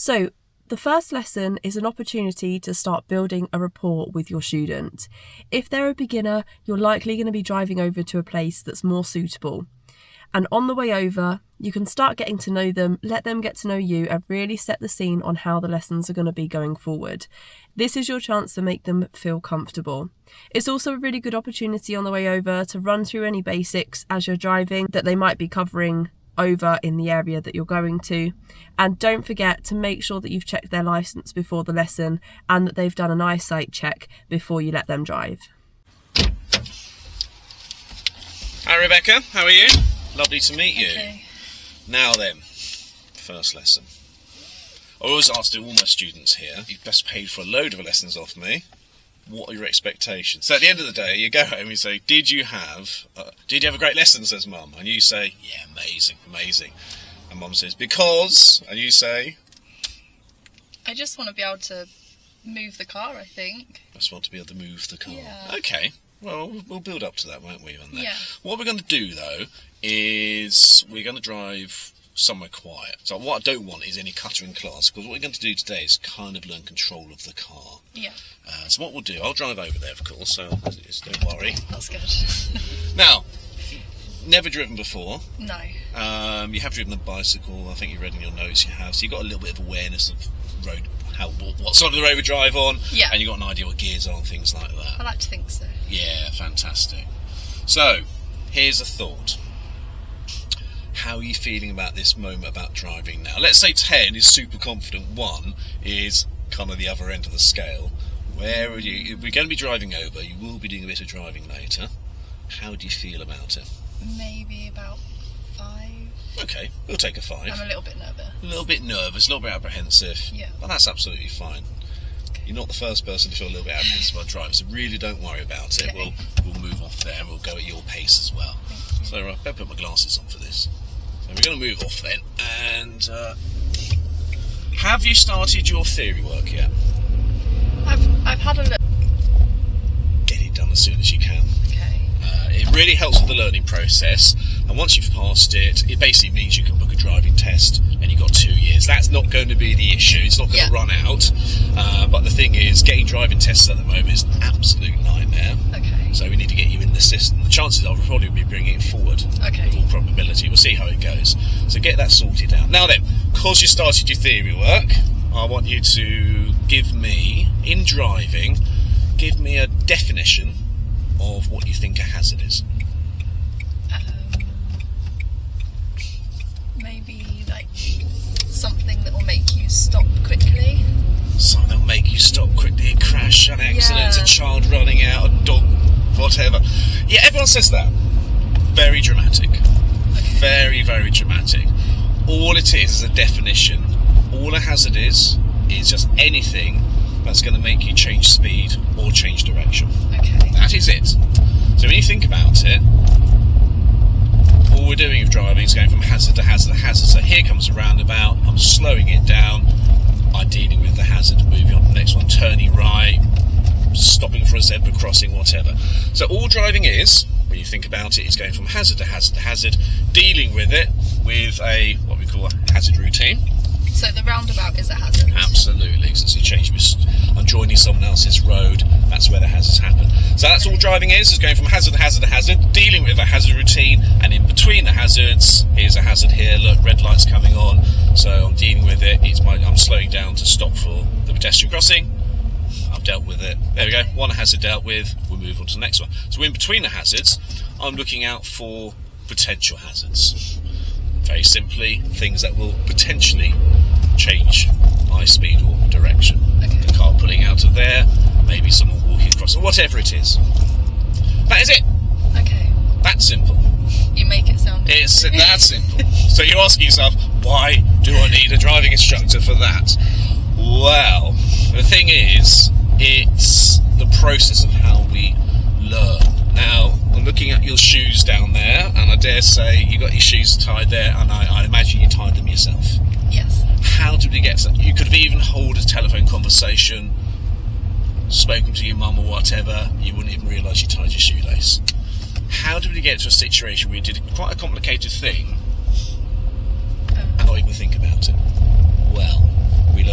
So the first lesson is an opportunity to start building a rapport with your student. If they're a beginner, you're likely going to be driving over to a place that's more suitable. And on the way over, you can start getting to know them, let them get to know you, and really set the scene on how the lessons are going to be going forward. This is your chance to make them feel comfortable. It's also a really good opportunity on the way over to run through any basics as you're driving that they might be covering over in the area that you're going to. And don't forget to make sure that you've checked their licence before the lesson and that they've done an eyesight check before you let them drive. Hi Rebecca, how are you? Lovely to meet you. Okay. Now then, first lesson. I always ask all my students here, you've best paid for a load of lessons off me. What are your expectations? So at the end of the day, you go home and you say, did you have a great lesson, says Mum? And you say, yeah, amazing. And Mum says, because? And you say? I just want to be able to move the car, I think. Just want to be able to move the car. Yeah. Okay. Well, we'll build up to that, won't we, on that? Yeah. What we're going to do, though, is we're going to drive somewhere quiet. So what I don't want is any clutter in class, because what we're going to do today is kind of learn control of the car. Yeah. So what we'll do, I'll drive over there, of course, so don't worry. That's good. Now, never driven before. No. You have driven a bicycle, I think you read in your notes you have, so you've got a little bit of awareness of road, what side of the road we drive on, Yeah. and you've got an idea what gears are and things like that. I like to think so. Yeah, fantastic. So, here's a thought. How are you feeling about this moment about driving now? Let's say 10 is super confident, 1 is kind of the other end of the scale. Where are you? We're going to be driving over, you will be doing a bit of driving later. How do you feel about it? Maybe about 5. Okay, we'll take a 5. I'm a little bit nervous. A little bit nervous, a little bit apprehensive. Yeah. But that's absolutely fine. You're not the first person to feel a little bit apprehensive about driving, so really don't worry about it. Okay. We'll move off there and we'll go at your pace as well. So I better put my glasses on for this. So we're going to move off then. And have you started your theory work yet? I've had a look. Get it done as soon as you can. Okay. It really helps with the learning process, and once you've passed it, it basically means you can book a driving test and you've got 2 years. That's not going to be the issue, it's not going to run out, but the thing is, getting driving tests at the moment is an absolute nightmare. Okay. So we need to get you in the system. The chances are we'll probably be bringing it forward. Okay. With all probability. We'll see how it goes. So get that sorted out. Now then, because you started your theory work, I want you to give me, in driving, give me a definition of what you think a hazard is. Maybe like something that will make you stop quickly. Something that will make you stop quickly, a crash, an accident, a child running out, a dog, whatever. Yeah, everyone says that. Very dramatic. Okay. Very, very dramatic. All it is a definition. All a hazard is just anything that's going to make you change speed or change direction. Okay. That is it. So when you think about it, all we're doing with driving is going from hazard to hazard to hazard. So here comes a roundabout, I'm slowing it down, I'm dealing with the hazard, moving on to the next one, turning right, stopping for a zebra crossing, whatever. So all driving is, when you think about it, is going from hazard to hazard to hazard, dealing with it with a, what we call a hazard routine. So the roundabout is a hazard? Absolutely, because it's a change. I'm joining someone else's road, that's where the hazards happen. So that's all driving is going from hazard to hazard to hazard, dealing with a hazard routine, and in between the hazards, here's a hazard here, look, red light's coming on, so I'm dealing with it, I'm slowing down to stop for the pedestrian crossing, I've dealt with it, there we go, one hazard dealt with, we'll move on to the next one. So in between the hazards, I'm looking out for potential hazards. Very simply, things that will potentially change my speed or direction. Okay. The car pulling out of there, maybe someone walking across, or whatever it is. That is it. Okay. That's simple. You make it sound It's that simple. So you're asking yourself, why do I need a driving instructor for that? Well, the thing is, it's the process of how we learn. Now, I'm looking at your shoes down there, and I dare say you got your shoes tied there, and I imagine you tied them yourself. Yes. How did we get to that? You could have even held a telephone conversation, spoken to your mum or whatever, you wouldn't even realise you tied your shoelace. How did we get to a situation where we did quite a complicated thing and not even think about it? Well, we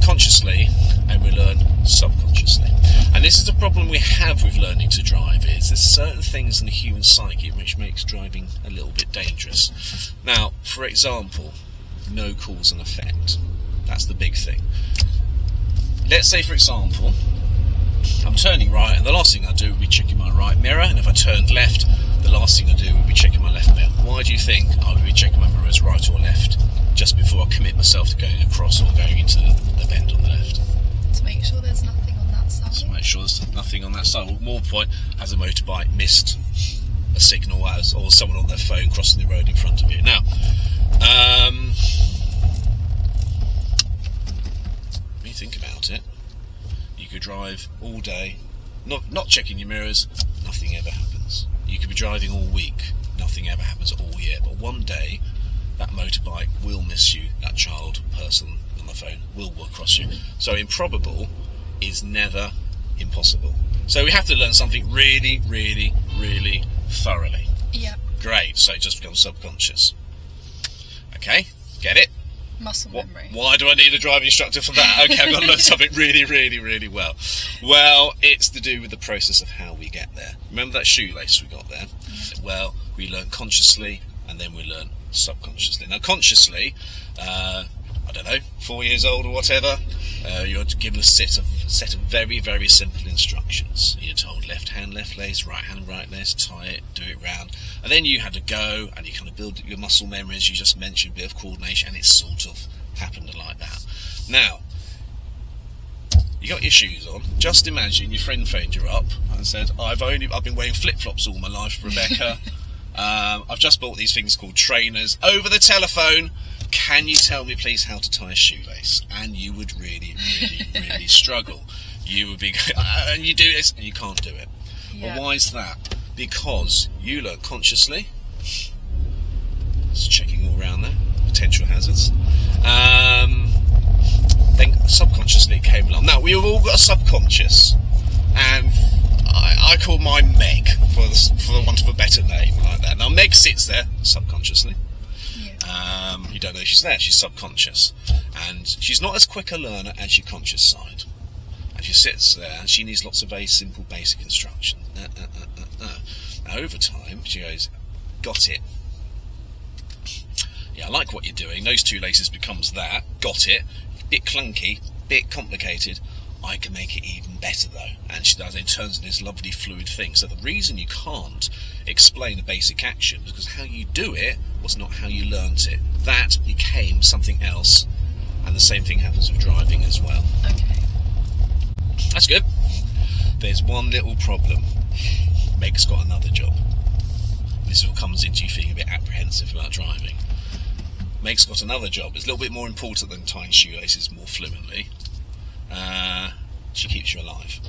consciously and we learn subconsciously. And this is the problem we have with learning to drive, is there's certain things in the human psyche which makes driving a little bit dangerous. Now, for example, no cause and effect. That's the big thing. Let's say, for example, I'm turning right and the last thing I do would be checking my right mirror, and if I turned left, the last thing I do would be checking my left mirror. Why do you think I would be checking my mirrors right or left just before I commit myself to going across or going into the bend on the left? To make sure there's nothing on that side. To make sure there's nothing on that side. Well, more point, has a motorbike missed a signal or someone on their phone crossing the road in front of you? Now, when you think about it, you could drive all day, not checking your mirrors, nothing ever happens. You could be driving all week, nothing ever happens all year. But one day, that motorbike will miss you, that child, person on the phone will walk across you. So improbable is never impossible. So we have to learn something really, really, really thoroughly. Yeah. Great, so it just becomes subconscious. Okay, get it? Muscle memory. Why do I need a driving instructor for that? Okay, I've got to learn something really, really, really well. Well, it's to do with the process of how we get there. Remember that shoelace we got there? Yeah. Well, we learn consciously and then we learn subconsciously. Now, consciously, I don't know, 4 years old or whatever, you're given a set of very, very simple instructions. You're told left hand, left lace, right hand, right lace, tie it, do it round. And then you had to go and you kind of build your muscle memory, as you just mentioned, a bit of coordination, and it sort of happened like that. Now, you got your shoes on. Just imagine your friend phoned you up and said, I've been wearing flip-flops all my life, Rebecca. I've just bought these things called trainers over the telephone. Can you tell me please how to tie a shoelace? And you would really, really, really struggle. You would be, and you do this and you can't do it. Yeah. Well, why is that? Because you learn consciously. Just checking all around there, potential hazards. Then subconsciously it came along. Now, we've all got a subconscious, and I call mine Meg, for the want of a better name like that. Now, Meg sits there subconsciously. You don't know she's there, she's subconscious. And she's not as quick a learner as your conscious side. And she sits there and she needs lots of very simple basic instruction. Now, over time, she goes, got it. Yeah, I like what you're doing. Those two laces becomes that. Got it. Bit clunky, bit complicated. I can make it even better though. And she does, it turns into this lovely fluid thing. So the reason you can't explain a basic action is because how you do it was not how you learnt it. That became something else. And the same thing happens with driving as well. Okay. That's good. There's one little problem. Meg's got another job. This is what comes into you feeling a bit apprehensive about driving. Meg's got another job. It's a little bit more important than tying shoelaces more fluently. She keeps you alive.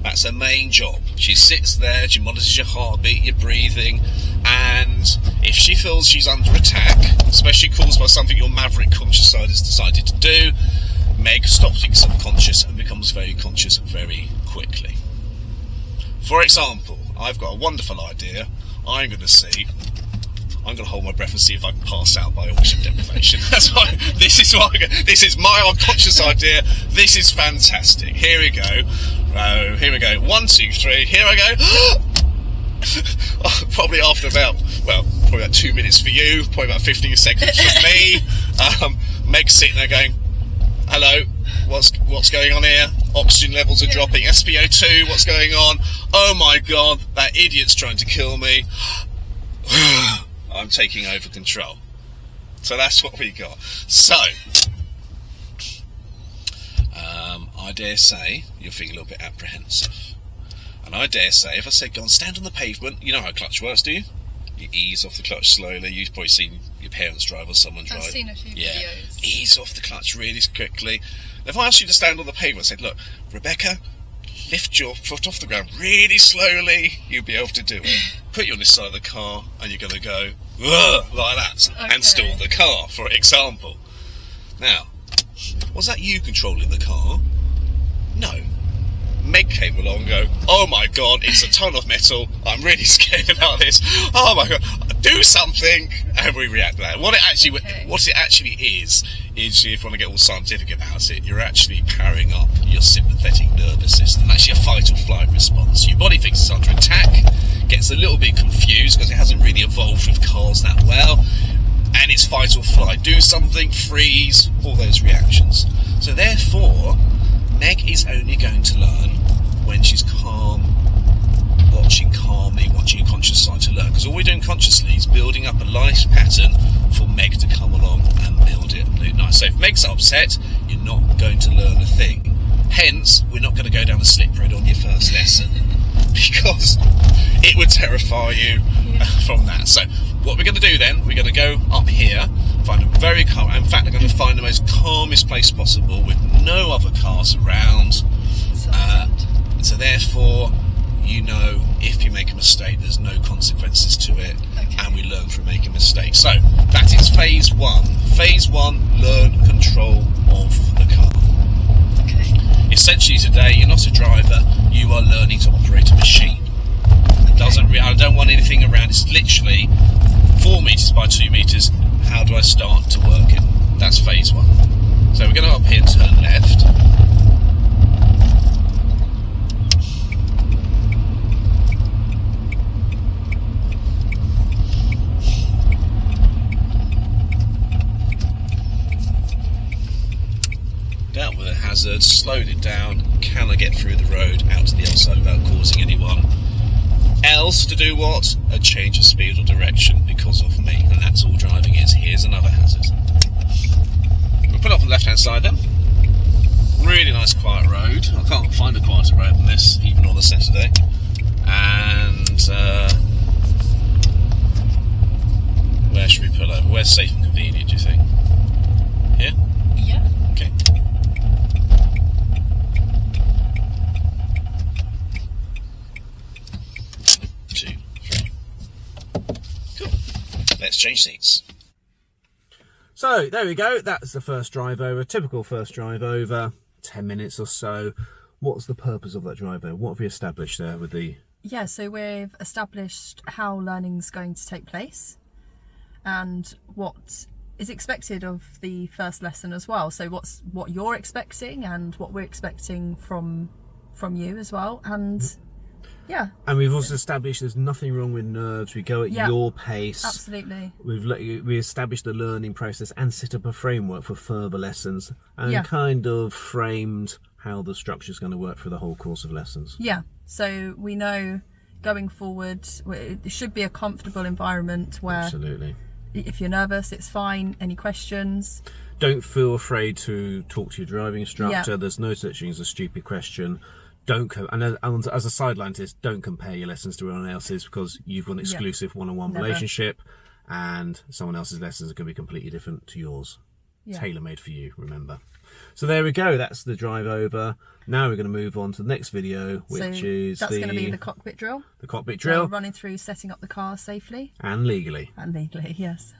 That's her main job. She sits there, she monitors your heartbeat, your breathing, and if she feels she's under attack, especially caused by something your maverick conscious side has decided to do, Meg stops being subconscious and becomes very conscious very quickly. For example, I've got a wonderful idea. I'm going to hold my breath and see if I can pass out by oxygen deprivation. That's why this is my unconscious idea. This is fantastic. Here we go. Here we go. 1, 2, 3. Here I go. Probably after about 2 minutes for you. Probably about 15 seconds for me. Meg's sitting there going, "Hello, what's going on here? Oxygen levels are dropping. SpO2. What's going on? Oh my God, that idiot's trying to kill me." I'm taking over control. So that's what we got. So, I dare say you're feeling a little bit apprehensive. And I dare say, if I say, go on, stand on the pavement, you know how clutch works, do you? You ease off the clutch slowly. You've probably seen your parents drive or someone drive. I've seen a few videos. Ease off the clutch really quickly. If I asked you to stand on the pavement and said, look, Rebecca, lift your foot off the ground really slowly, you'll be able to do it. Put you on this side of the car and you're going to go like that and stall the car, for example. Now, was that you controlling the car? No. Meg came along and go, oh my god, it's a ton of metal, I'm really scared about this, oh my god, do something, and we react to that. What it actually is if you want to get all scientific about it, you're actually powering up your sympathetic nervous system, actually a fight or flight response. Your body thinks it's under attack, gets a little bit confused because it hasn't really evolved with cars that well, and it's fight or flight, do something, freeze, all those reactions. So therefore, Meg is only going to learn when she's calm, watching calmly, watching a conscious side to learn. Because all we're doing consciously is building up a life pattern for Meg to come along and build it and do it nice. So if Meg's upset, you're not going to learn a thing. Hence, we're not going to go down the slip road on your first lesson because it would terrify you from that. So what we're going to do then, we're going to go up here, find a very calm, in fact, we're going to find the most calmest place possible with no other cars around. So therefore, you know, if you make a mistake, there's no consequences to it, and we learn from making mistakes. So that is phase one. Phase one, learn control of the car. Okay. Essentially today, you're not a driver, you are learning to operate a machine. I don't want anything around, it's literally 4 metres by 2 metres, how do I start to work it? That's phase one. So we're going to up here, turn left. Dealt with a hazard, slowed it down, can I get through the road out to the other side without causing anyone else to do what? A change of speed or direction because of me, and that's all driving is. Here's another hazard. We'll put it off on the left hand side then. Really nice quiet road. I can't find a quieter road than this, even on a Saturday. And where should we pull over? Where's safe and convenient, do you think? Here? Yeah. Okay. Let's change seats. So there we go, that's the first drive over, typical first drive over, 10 minutes or so. What's the purpose of that drive over? What have we established there with the... Yeah, so we've established how learning's going to take place and what is expected of the first lesson as well. So what you're expecting and what we're expecting from you as well, and yeah. And we've also established there's nothing wrong with nerves. We go at your pace. Absolutely. We established the learning process and set up a framework for further lessons and kind of framed how the structure is going to work for the whole course of lessons. Yeah. So we know going forward, it should be a comfortable environment where... Absolutely. If you're nervous, it's fine. Any questions? Don't feel afraid to talk to your driving instructor. There's no such thing as a stupid question. And as a sideline to this, don't compare your lessons to anyone else's because you've got an exclusive one-on-one relationship and someone else's lessons are going to be completely different to yours. Tailor-made for you, remember. So there we go, that's the drive over. Now we're going to move on to the next video, which is that's going to be the cockpit drill. The cockpit drill. Running through setting up the car safely. And legally. And legally, yes.